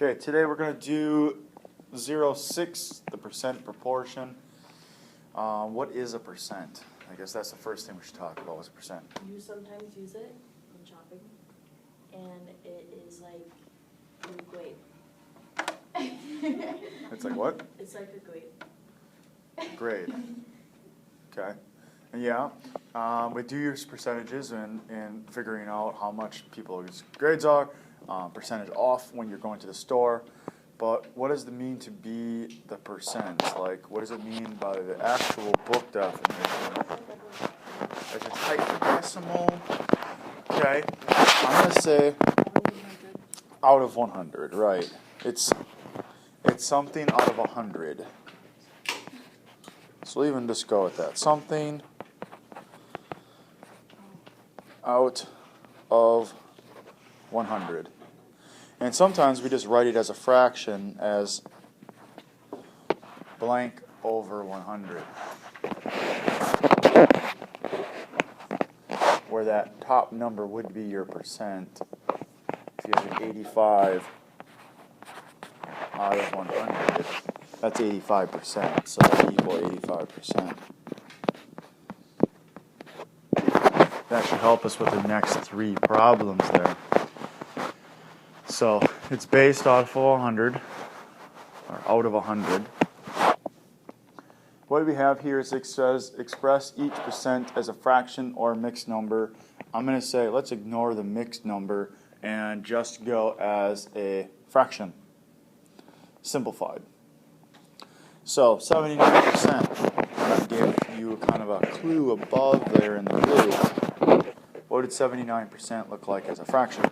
Okay, today we're going to do 0.6, the percent proportion. What is a percent? I guess that's the first thing we should talk about, was a percent. You sometimes use it in shopping, and it is like a grade. It's like what? It's like a grade. Grade. Okay. And yeah, we do use percentages in figuring out how much people's grades are, percentage off when you're going to the store. But what does it mean to be the percent? Like, what does it mean by the actual book definition? There's a type of decimal. Okay. I'm going to say out of 100, right. It's something out of 100. So we'll even just go with that. Something out of 100. And sometimes we just write it as a fraction as blank over 100. Where that top number would be your percent. If you have an 85 out of 100, that's 85%. So that equals 85%. That should help us with the next three problems there. So it's based off of 100, or out of 100. What we have here is it says express each percent as a fraction or mixed number. I'm going to say let's ignore the mixed number and just go as a fraction. Simplified. So 79%. That gave you kind of a clue above there in the blue. What did 79% look like as a fraction?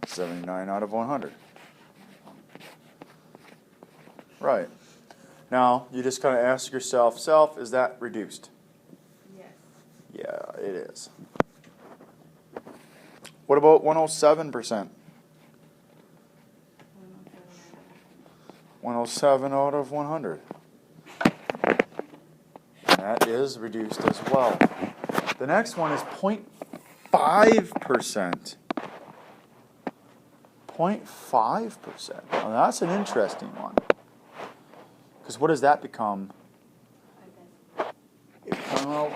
79 out of 100. Right. Now, you just kind of ask yourself, is that reduced? Yes. Yeah, it is. What about 107%? 107 out of 100. That is reduced as well. The next one is 0.5%. 0.5%. Well, that's an interesting one. Because what does that become? Well,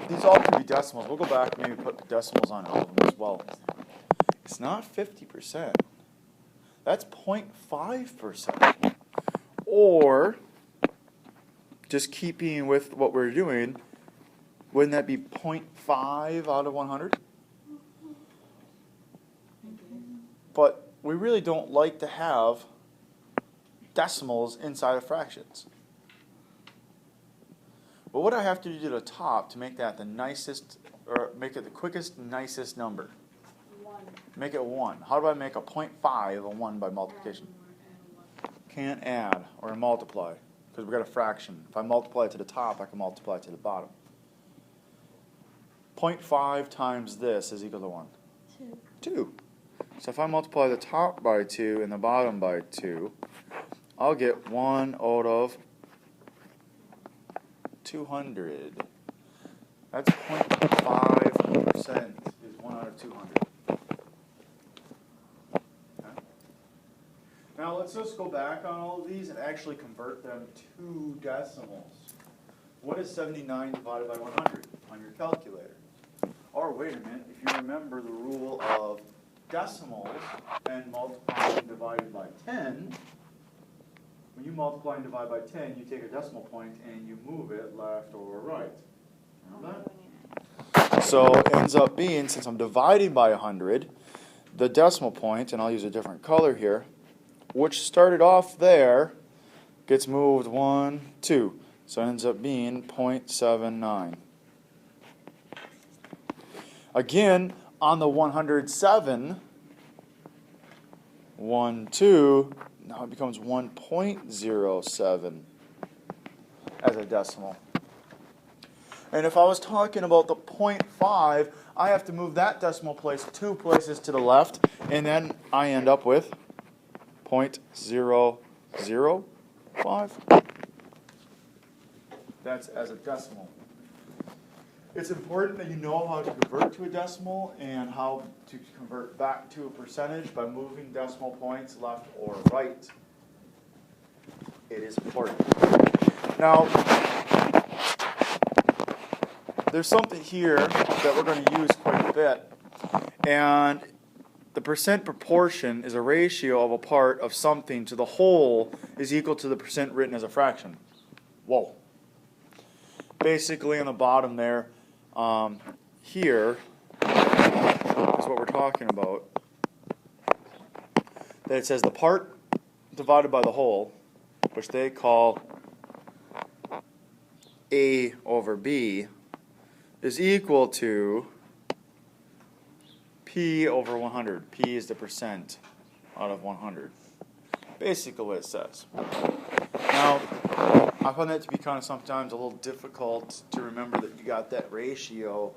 these all can be decimals. We'll go back and maybe put decimals on all of them as well. It's not 50%. That's 0.5%. Or, just keeping with what we're doing, wouldn't that be 0.5 out of 100? But we really don't like to have decimals inside of fractions. But what do I have to do to the top to make that the nicest, or make it the quickest, nicest number? 1. Make it 1. How do I make a 0.5 a 1 by multiplication? Can't add or multiply because we've got a fraction. If I multiply it to the top, I can multiply it to the bottom. 0.5 times this is equal to 1. 2. So if I multiply the top by 2 and the bottom by 2, I'll get 1 out of 200. That's 0.5% is 1 out of 200. Now let's just go back on all of these and actually convert them to decimals. What is 79 divided by 100 on your calculator? Or wait a minute, if you remember the rule of decimals and multiplying and divided by 10, when you multiply and divide by 10, you take a decimal point and you move it left or right. Remember that? So it ends up being, since I'm dividing by 100, the decimal point, and I'll use a different color here, which started off there, gets moved 1, 2. So it ends up being 0.79. Again, on the 107, 1, 2, now it becomes 1.07 as a decimal. And if I was talking about the 0.5, I have to move that decimal place 2 places to the left, and then I end up with 0.005. That's as a decimal. It's important that you know how to convert to a decimal and how to convert back to a percentage by moving decimal points left or right. It is important. Now, there's something here that we're going to use quite a bit, and the percent proportion is a ratio of a part of something to the whole is equal to the percent written as a fraction. Whoa. Basically, on the bottom there, here is what we're talking about. That it says the part divided by the whole, which they call A over B, is equal to P over 100. P is the percent out of 100. Basically what it says. Now, I find that to be kind of sometimes a little difficult to remember that you got that ratio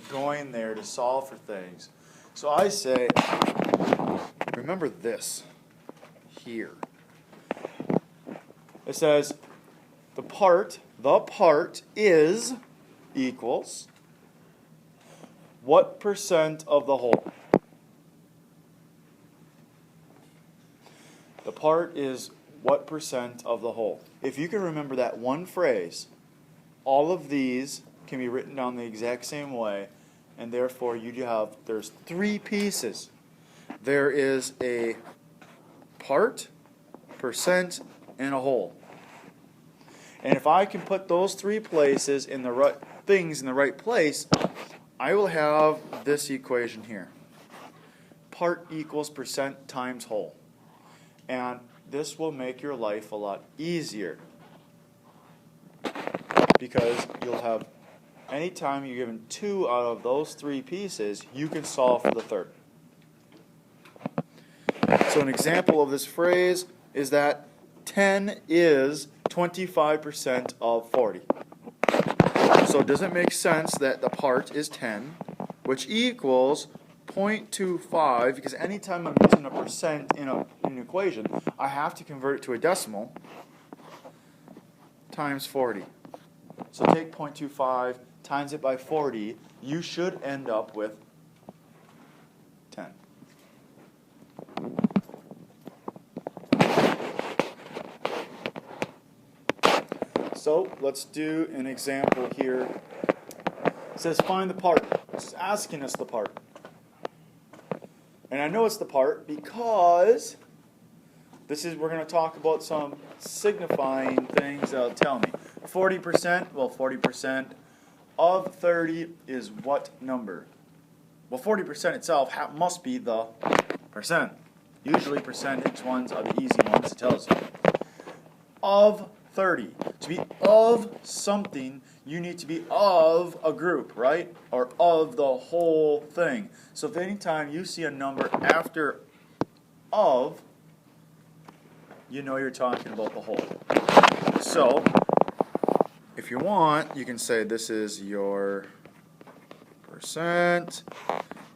going there to solve for things. So I say, remember this here. It says the part is equals what percent of the whole? The part is what percent of the whole? If you can remember that one phrase, all of these can be written down the exact same way, and therefore there's three pieces. There is a part, percent, and a whole. And if I can put those three places in the right things in the right place, I will have this equation here. Part equals percent times whole. And this will make your life a lot easier, because you'll have, anytime you're given two out of those three pieces, you can solve for the third. So an example of this phrase is that 10 is 25% of 40. So does it make sense that the part is 10, which equals 0.25, because anytime I'm using a percent in an equation, I have to convert it to a decimal, times 40. So take 0.25, times it by 40, you should end up with 10. So let's do an example here. It says find the part. It's asking us the part. And I know it's the part because we're going to talk about some signifying things that'll tell me. 40%, well, 40% of 30 is what number? Well, 40% itself must be the percent. Usually percentage ones are the easy ones, it tells you. Of 30. To be of something, you need to be of a group, right? Or of the whole thing. So if anytime you see a number after of, you know you're talking about the whole. So, if you want, you can say this is your percent,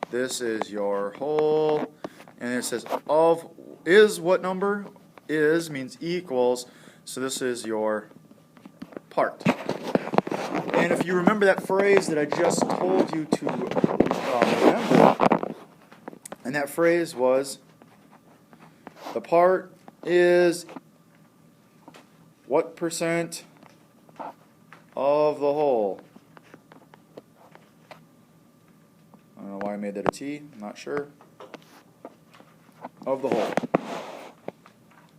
this is your whole, and it says of is what number? Is means equals, so this is your part. And if you remember that phrase that I just told you to remember, and that phrase was, the part is what percent of the whole? I don't know why I made that a T, I'm not sure. Of the whole.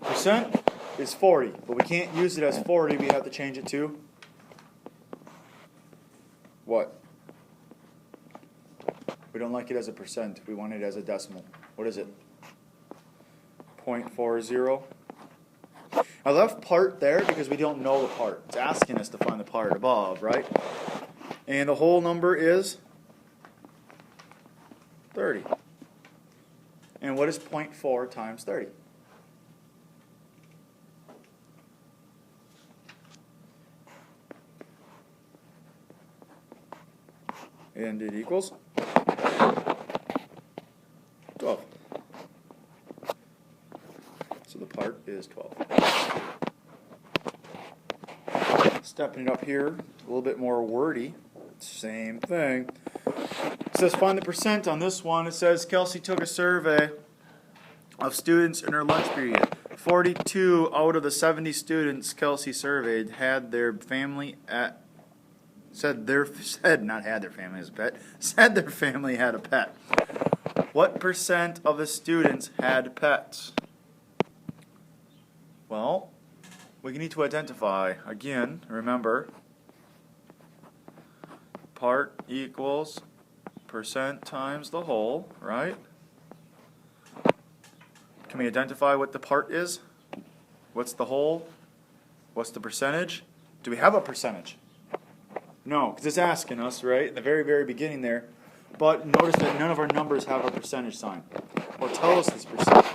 Percent is 40, but we can't use it as 40, we have to change it to what? We don't like it as a percent, we want it as a decimal. What is it? 0.40. I left part there because we don't know the part. It's asking us to find the part above, right? And the whole number is 30. And what is 0.4 times 30? And it equals 12. So the part is 12. Stepping it up here, a little bit more wordy. Same thing. It says find the percent on this one. It says Kelsey took a survey of students in her lunch period. 42 out of the 70 students Kelsey surveyed had their family said their family had a pet. What percent of the students had pets? Well, we need to identify. Again, remember, part equals percent times the whole, right? Can we identify what the part is? What's the whole? What's the percentage? Do we have a percentage? No, because it's asking us, right, in the very, very beginning there. But notice that none of our numbers have a percentage sign, or tell us this percent.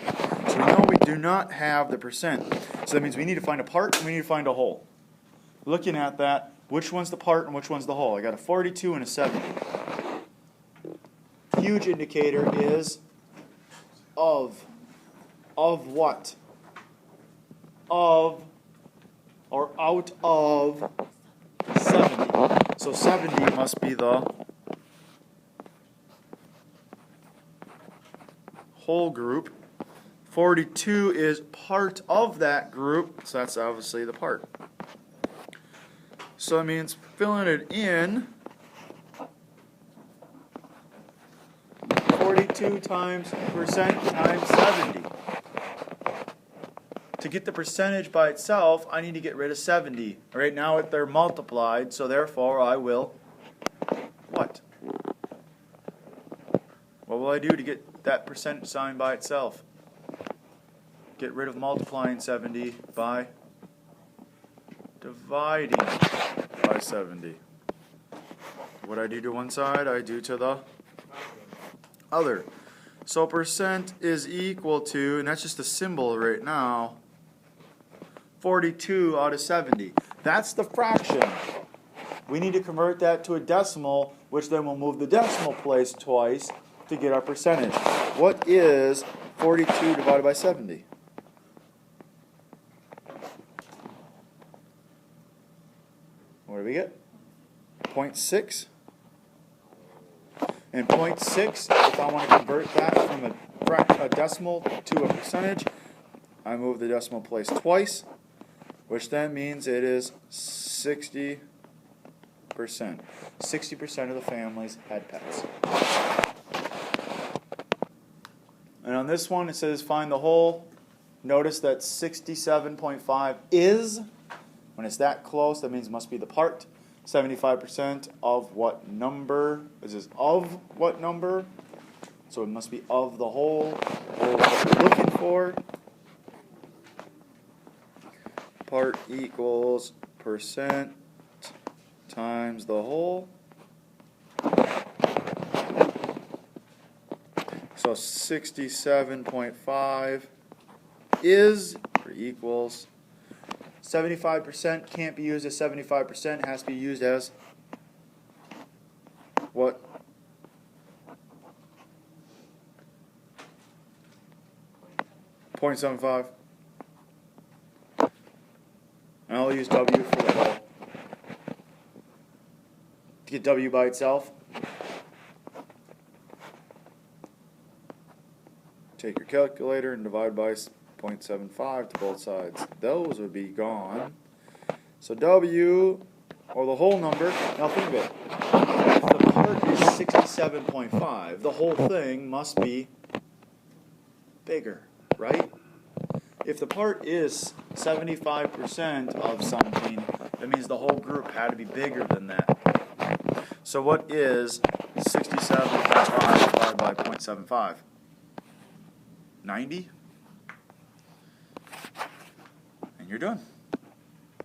So we know we do not have the percent. So that means we need to find a part and we need to find a whole. Looking at that, which one's the part and which one's the whole? I got a 42 and a 70. Huge indicator is of what? Of or out of 70. So 70 must be the whole group. 42 is part of that group, so that's obviously the part. So that means filling it in, 42 times percent times 70. To get the percentage by itself, I need to get rid of 70. Right now they're multiplied, so therefore I will, what? What will I do to get that percent sign by itself? Get rid of multiplying 70 by dividing by 70. What I do to one side, I do to the other. So percent is equal to, and that's just a symbol right now, 42 out of 70. That's the fraction. We need to convert that to a decimal, which then we'll move the decimal place twice to get our percentage. What is 42 divided by 70? What do we get? 0.6. And 0.6, if I want to convert that from a decimal to a percentage, I move the decimal place twice, which then means it is 60%. 60% of the families had pets. And on this one, it says find the whole. Notice that 67.5 is, when it's that close, that means it must be the part. 75% of what number? Is this of what number? So it must be of the whole, or what we're looking for. Part equals percent times the whole. So 67.5 is, or equals, 75% can't be used as 75%, it has to be used as what? .75. And I'll use W for the whole. To get W by itself, take your calculator and divide by 0.75 to both sides. Those would be gone. So W, or the whole number, now think of it. If the part is 67.5, the whole thing must be bigger, right? If the part is 75% of something, that means the whole group had to be bigger than that. So what is 67.5 divided by 0.75? 90? And you're done.